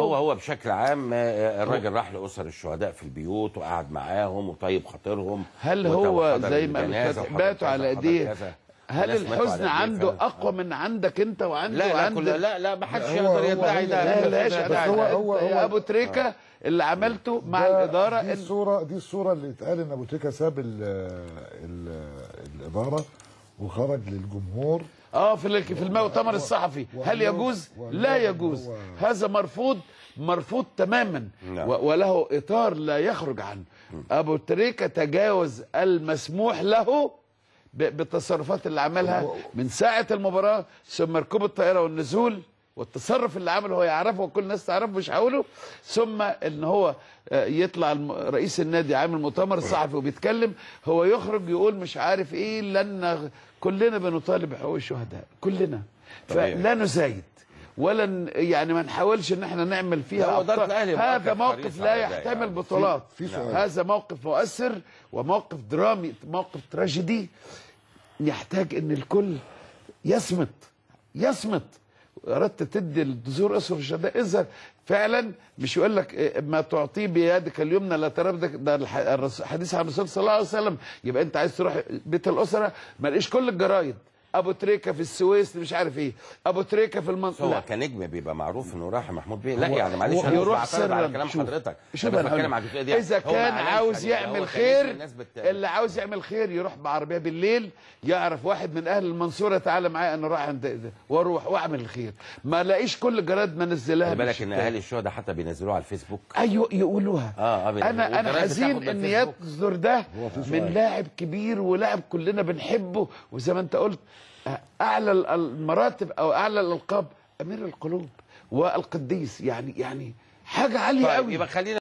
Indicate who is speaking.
Speaker 1: هو بشكل عام الراجل راح لأسر الشهداء في البيوت وقعد معاهم وطيب خاطرهم.
Speaker 2: هل هو زي ما باتوا على ايديه؟ هل الحزن عنده اقوى من عندك انت وعنده
Speaker 1: لا ما حدش يقدر يدعي ده.
Speaker 2: لا هو ابو تريكه اللي عملته مع الاداره.
Speaker 3: دي الصوره اللي اتقال ان ابو تريكه ساب الاداره وخرج للجمهور
Speaker 2: في المؤتمر الصحفي. هل يجوز؟ لا يجوز. هذا مرفوض تماما، وله اطار لا يخرج عنه. ابو تريكه تجاوز المسموح له بالتصرفات اللي عملها من ساعه المباراه، ثم ركوب الطائره والنزول والتصرف اللي عمله هو يعرفه وكل الناس تعرفه مش هقوله، ثم ان هو يطلع رئيس النادي عامل مؤتمر صحفي وبيتكلم، هو يخرج يقول مش عارف ايه، لان كلنا بنطالب بحقوق الشهداء كلنا، فلا نزايد ولا يعني ما نحاولش ان احنا نعمل فيها هذا موقف لا يحتمل بطولات. هذا موقف مؤثر وموقف درامي، موقف تراجيدي يحتاج ان الكل يصمت. اردت تدي الدزور اسر الشهداء اذا فعلا مش يقول لك ما تعطيه بيدك اليمنى لا تربدك، ده الحديث عن الرسول صلى الله عليه وسلم. يبقى انت عايز تروح بيت الاسره ما لقيش كل الجرايد ابو تريكه في السويس مش عارف ايه، ابو تريكه في المنطقه.
Speaker 1: هو كنجم بيبقى معروف انه راح محمود بيه. لا يعني معلش انا
Speaker 2: يروح سرا
Speaker 1: على كلام حضرتك.
Speaker 2: اذا كان عاوز يعمل خير، اللي عاوز يعمل خير يروح بعربيه بالليل، يعرف واحد من اهل المنصوره تعالى معايا انا رايح عند واروح واعمل الخير. ما لاقيش كل الجرايد منزلها.
Speaker 1: خلي بالك ان اهالي الشهداء حتى بينزلوها على الفيسبوك.
Speaker 2: ايوه يقولوها. انا حزين ان يصدر ده من لاعب كبير ولاعب كلنا بنحبه، وزي ما انت قلت اعلى المراتب او اعلى الالقاب امير القلوب والقديس، يعني حاجه عاليه قوي.
Speaker 1: يبقى خلينا